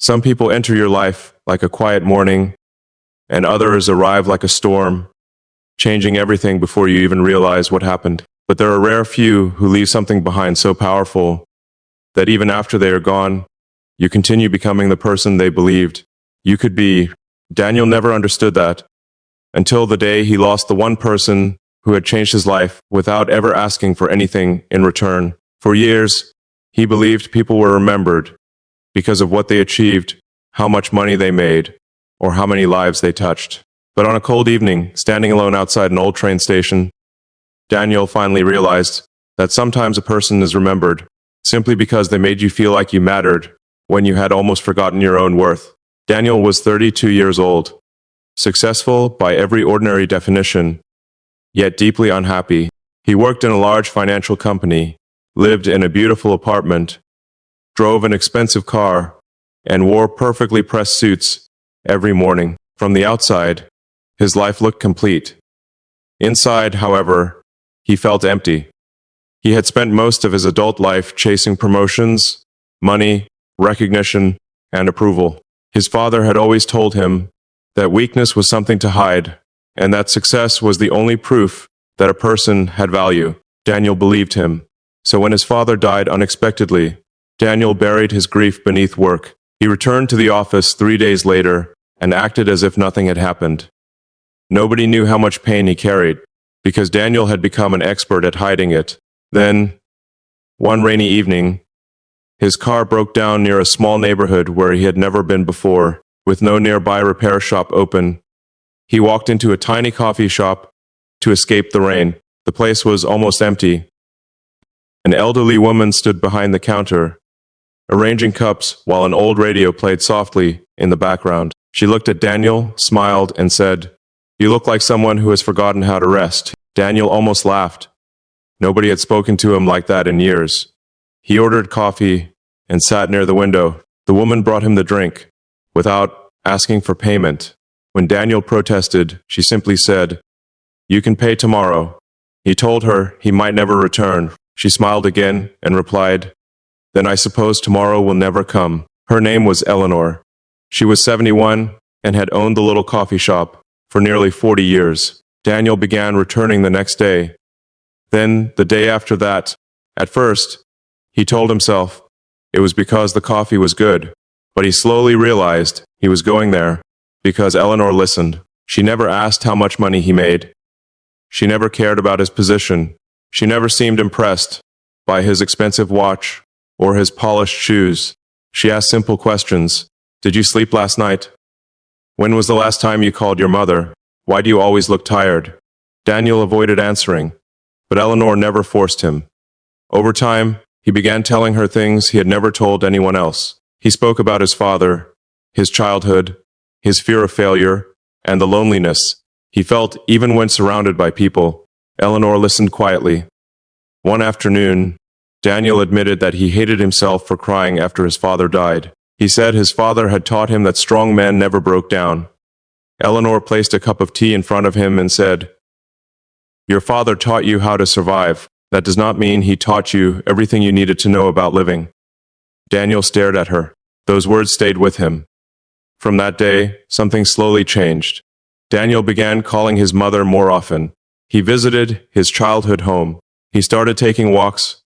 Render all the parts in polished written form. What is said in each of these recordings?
Some people enter your life like a quiet morning, and others arrive like a storm, changing everything before you even realize what happened. But there are rare few who leave something behind so powerful that even after they are gone, you continue becoming the person they believed you could be. Daniel never understood that until the day he lost the one person who had changed his life without ever asking for anything in return. For years, he believed people were remembered because of what they achieved, how much money they made, or how many lives they touched. But on a cold evening, standing alone outside an old train station, Daniel finally realized that sometimes a person is remembered simply because they made you feel like you mattered when you had almost forgotten your own worth. Daniel was 32 years old, successful by every ordinary definition, yet deeply unhappy. He worked in a large financial company, lived in a beautiful apartment, drove an expensive car, and wore perfectly pressed suits every morning. From the outside, his life looked complete. Inside, however, he felt empty. He had spent most of his adult life chasing promotions, money, recognition, and approval. His father had always told him that weakness was something to hide, and that success was the only proof that a person had value. Daniel believed him. So when his father died unexpectedly, Daniel buried his grief beneath work. He returned to the office 3 days later and acted as if nothing had happened. Nobody knew how much pain he carried, because Daniel had become an expert at hiding it. Then, one rainy evening, his car broke down near a small neighborhood where he had never been before. With no nearby repair shop open, he walked into a tiny coffee shop to escape the rain. The place was almost empty. An elderly woman stood behind the counter, arranging cups while an old radio played softly in the background. She looked at Daniel, smiled, and said, "You look like someone who has forgotten how to rest." Daniel almost laughed. Nobody had spoken to him like that in years. He ordered coffee and sat near the window. The woman brought him the drink, without asking for payment. When Daniel protested, she simply said, "You can pay tomorrow." He told her he might never return. She smiled again and replied, "Then I suppose tomorrow will never come." Her name was Eleanor. She was 71 and had owned the little coffee shop for nearly 40 years. Daniel began returning the next day. Then, the day after that. At first, he told himself it was because the coffee was good, but he slowly realized he was going there because Eleanor listened. She never asked how much money he made. She never cared about his position. She never seemed impressed by his expensive watch or his polished shoes. She asked simple questions. Did you sleep last night? When was the last time you called your mother? Why do you always look tired? Daniel avoided answering, but Eleanor never forced him. Over time, he began telling her things he had never told anyone else. He spoke about his father, his childhood, his fear of failure, and the loneliness he felt even when surrounded by people. Eleanor listened quietly. One afternoon, Daniel admitted that he hated himself for crying after his father died. He said his father had taught him that strong men never broke down. Eleanor placed a cup of tea in front of him and said, "Your father taught you how to survive. That does not mean he taught you everything you needed to know about living." Daniel stared at her. Those words stayed with him. From that day, something slowly changed. Daniel began calling his mother more often. He visited his childhood home. He started taking walks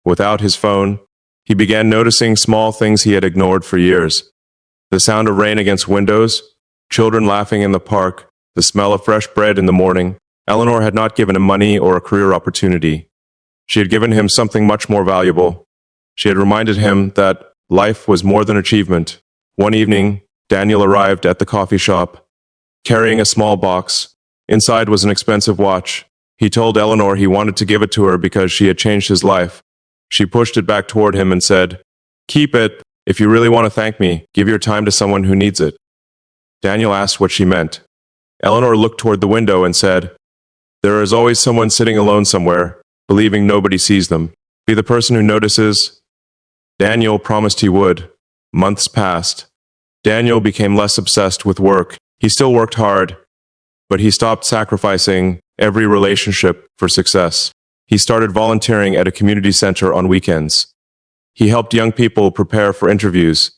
without his phone. He began noticing small things he had ignored for years. The sound of rain against windows, children laughing in the park, the smell of fresh bread in the morning. Eleanor had not given him money or a career opportunity. She had given him something much more valuable. She had reminded him that life was more than achievement. One evening, Daniel arrived at the coffee shop, carrying a small box. Inside was an expensive watch. He told Eleanor he wanted to give it to her because she had changed his life. She pushed it back toward him and said, "Keep it. If you really want to thank me, give your time to someone who needs it." Daniel asked what she meant. Eleanor looked toward the window and said, "There is always someone sitting alone somewhere, believing nobody sees them. Be the person who notices." Daniel promised he would. Months passed. Daniel became less obsessed with work. He still worked hard, but he stopped sacrificing every relationship for success. He started volunteering at a community center on weekends. He helped young people prepare for interviews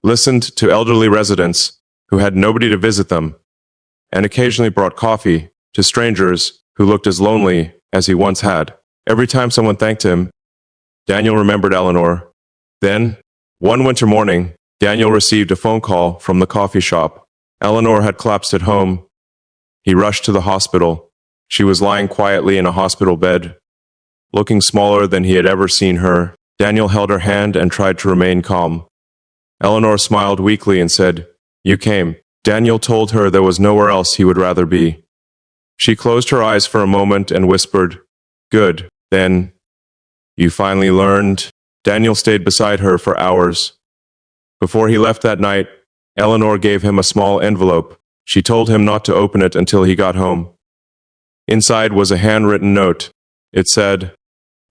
listened to elderly residents who had nobody to visit them, and occasionally brought coffee to strangers who looked as lonely as he once had. Every time someone thanked him, Daniel remembered Eleanor. Then, one winter morning, Daniel received a phone call from the coffee shop. Eleanor had collapsed at home. He rushed to the hospital. She was lying quietly in a hospital bed, looking smaller than he had ever seen her. Daniel held her hand and tried to remain calm. Eleanor smiled weakly and said, "You came." Daniel told her there was nowhere else he would rather be. She closed her eyes for a moment and whispered, "Good, then. You finally learned." Daniel stayed beside her for hours. Before he left that night, Eleanor gave him a small envelope. She told him not to open it until he got home. Inside was a handwritten note. It said,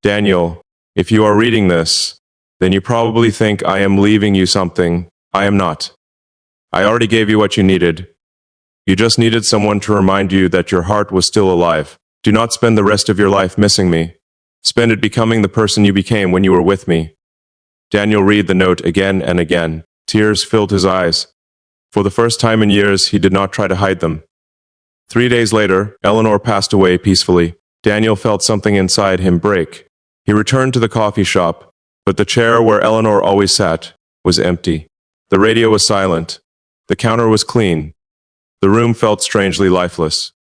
"Daniel, if you are reading this, then you probably think I am leaving you something. I am not. I already gave you what you needed. You just needed someone to remind you that your heart was still alive. Do not spend the rest of your life missing me. Spend it becoming the person you became when you were with me." Daniel read the note again and again. Tears filled his eyes. For the first time in years, he did not try to hide them. 3 days later, Eleanor passed away peacefully. Daniel felt something inside him break. He returned to the coffee shop, but the chair where Eleanor always sat was empty. The radio was silent. The counter was clean. The room felt strangely lifeless.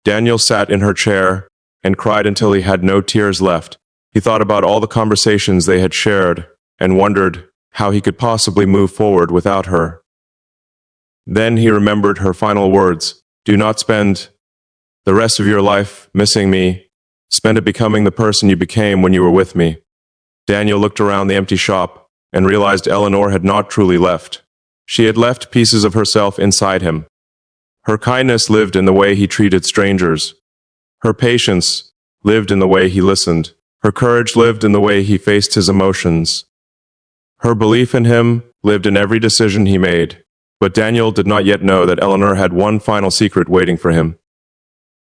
Daniel sat in her chair and cried until he had no tears left. He thought about all the conversations they had shared and wondered how he could possibly move forward without her. Then he remembered her final words, "Do not spend the rest of your life missing me. Spend it becoming the person you became when you were with me." Daniel looked around the empty shop and realized Eleanor had not truly left. She had left pieces of herself inside him. Her kindness lived in the way he treated strangers. Her patience lived in the way he listened. Her courage lived in the way he faced his emotions. Her belief in him lived in every decision he made. But Daniel did not yet know that Eleanor had one final secret waiting for him.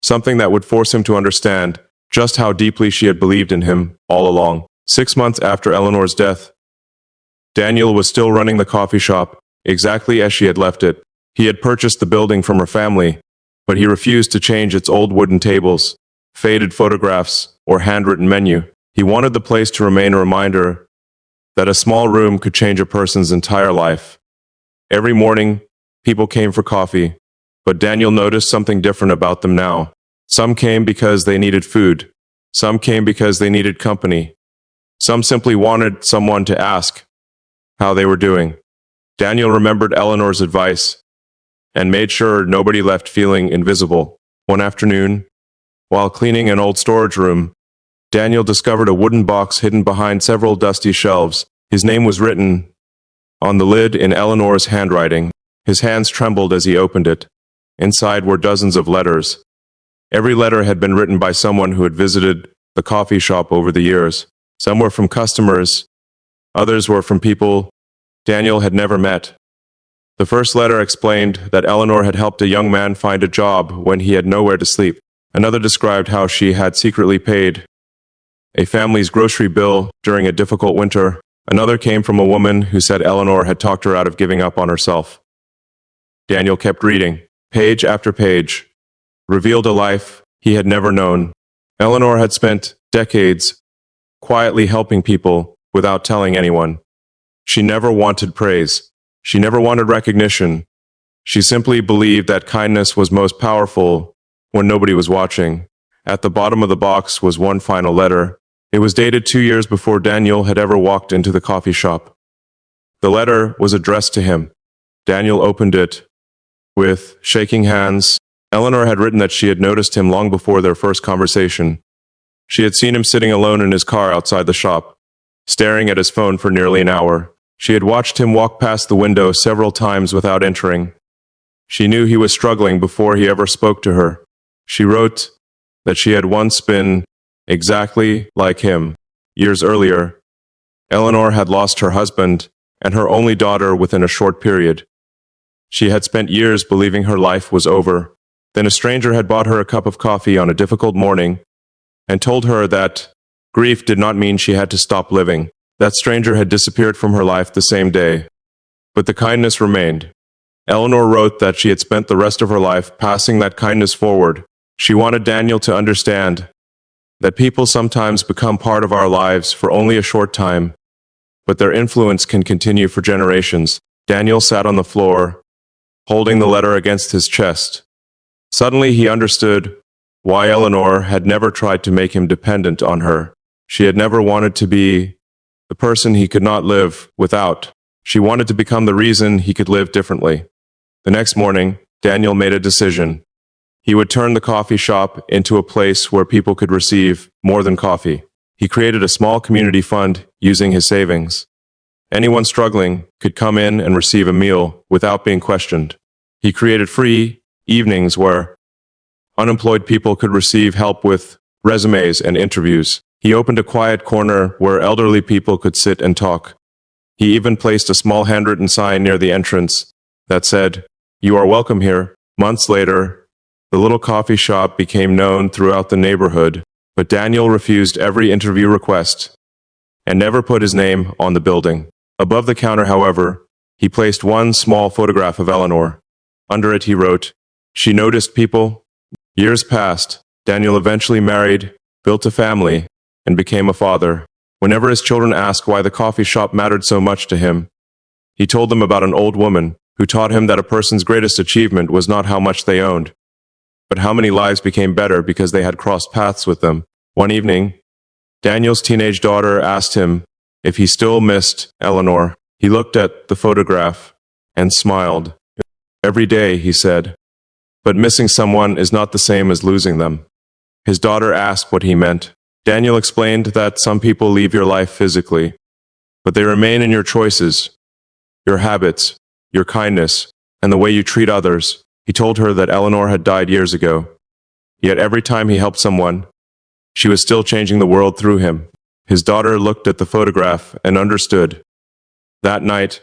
Something that would force him to understand just how deeply she had believed in him all along. 6 months after Eleanor's death, Daniel was still running the coffee shop, exactly as she had left it. He had purchased the building from her family, but he refused to change its old wooden tables, faded photographs, or handwritten menu. He wanted the place to remain a reminder that a small room could change a person's entire life. Every morning, people came for coffee, but Daniel noticed something different about them now. Some came because they needed food. Some came because they needed company. Some simply wanted someone to ask how they were doing. Daniel remembered Eleanor's advice and made sure nobody left feeling invisible. One afternoon, while cleaning an old storage room, Daniel discovered a wooden box hidden behind several dusty shelves. His name was written on the lid in Eleanor's handwriting. His hands trembled as he opened it. Inside were dozens of letters. Every letter had been written by someone who had visited the coffee shop over the years. Some were from customers. Others were from people Daniel had never met. The first letter explained that Eleanor had helped a young man find a job when he had nowhere to sleep. Another described how she had secretly paid a family's grocery bill during a difficult winter. Another came from a woman who said Eleanor had talked her out of giving up on herself. Daniel kept reading. Page after page revealed a life he had never known. Eleanor had spent decades quietly helping people without telling anyone. She never wanted praise. She never wanted recognition. She simply believed that kindness was most powerful when nobody was watching. At the bottom of the box was one final letter. It was dated 2 years before Daniel had ever walked into the coffee shop. The letter was addressed to him. Daniel opened it with shaking hands. Eleanor had written that she had noticed him long before their first conversation. She had seen him sitting alone in his car outside the shop, staring at his phone for nearly an hour. She had watched him walk past the window several times without entering. She knew he was struggling before he ever spoke to her. She wrote that she had once been exactly like him. Years earlier, Eleanor had lost her husband and her only daughter within a short period. She had spent years believing her life was over. Then a stranger had bought her a cup of coffee on a difficult morning and told her that grief did not mean she had to stop living. That stranger had disappeared from her life the same day. but the kindness remained. Eleanor wrote that she had spent the rest of her life passing that kindness forward. She wanted Daniel to understand that people sometimes become part of our lives for only a short time, but their influence can continue for generations. Daniel sat on the floor, holding the letter against his chest. Suddenly he understood why Eleanor had never tried to make him dependent on her. She had never wanted to be the person he could not live without. She wanted to become the reason he could live differently. The next morning, Daniel made a decision. He would turn the coffee shop into a place where people could receive more than coffee. He created a small community fund using his savings. Anyone struggling could come in and receive a meal without being questioned. He created free evenings where unemployed people could receive help with resumes and interviews. He opened a quiet corner where elderly people could sit and talk. He even placed a small handwritten sign near the entrance that said, "You are welcome here." Months later, the little coffee shop became known throughout the neighborhood, but Daniel refused every interview request and never put his name on the building. Above the counter, however, he placed one small photograph of Eleanor. Under it he wrote, "She noticed people." Years passed. Daniel eventually married, built a family, and became a father. Whenever his children asked why the coffee shop mattered so much to him, he told them about an old woman who taught him that a person's greatest achievement was not how much they owned, but how many lives became better because they had crossed paths with them. One evening, Daniel's teenage daughter asked him if he still missed Eleanor. He looked at the photograph and smiled. "Every day," he said, "but missing someone is not the same as losing them." His daughter asked what he meant. Daniel explained that some people leave your life physically, but they remain in your choices, your habits, your kindness, and the way you treat others. He told her that Eleanor had died years ago, yet every time he helped someone, she was still changing the world through him. His daughter looked at the photograph and understood. That night,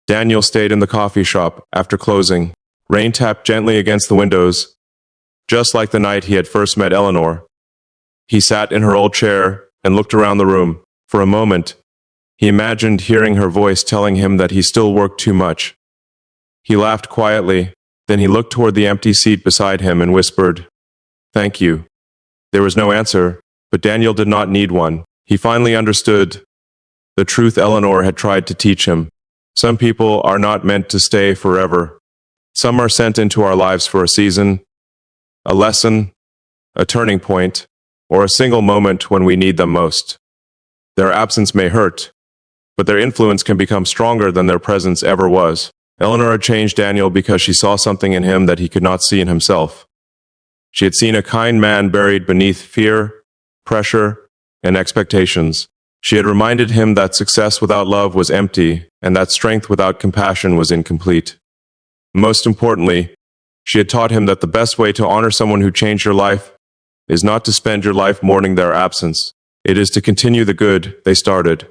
Daniel stayed in the coffee shop after closing. Rain tapped gently against the windows, just like the night he had first met Eleanor. He sat in her old chair and looked around the room. For a moment, he imagined hearing her voice telling him that he still worked too much. He laughed quietly, then he looked toward the empty seat beside him and whispered, "Thank you." There was no answer, but Daniel did not need one. He finally understood the truth Eleanor had tried to teach him. Some people are not meant to stay forever. Some are sent into our lives for a season, a lesson, a turning point, or a single moment when we need them most. Their absence may hurt, but their influence can become stronger than their presence ever was. Eleanor had changed Daniel because she saw something in him that he could not see in himself. She had seen a kind man buried beneath fear, pressure, and expectations. She had reminded him that success without love was empty, and that strength without compassion was incomplete. Most importantly, she had taught him that the best way to honor someone who changed your life is not to spend your life mourning their absence. It is to continue the good they started.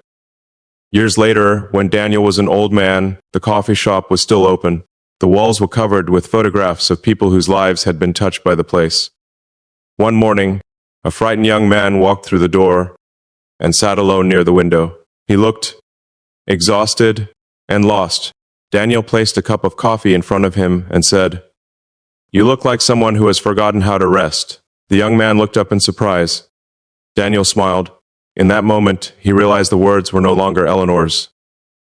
Years later, when Daniel was an old man, the coffee shop was still open. The walls were covered with photographs of people whose lives had been touched by the place. One morning, a frightened young man walked through the door and sat alone near the window. He looked exhausted and lost. Daniel placed a cup of coffee in front of him and said, "You look like someone who has forgotten how to rest." The young man looked up in surprise. Daniel smiled. In that moment, he realized the words were no longer Eleanor's.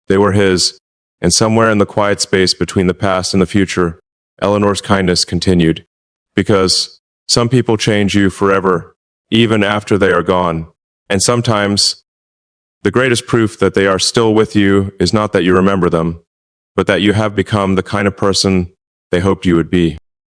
They were his, and somewhere in the quiet space between the past and the future, Eleanor's kindness continued. Because some people change you forever, even after they are gone. And sometimes, the greatest proof that they are still with you is not that you remember them, but that you have become the kind of person they hoped you would be.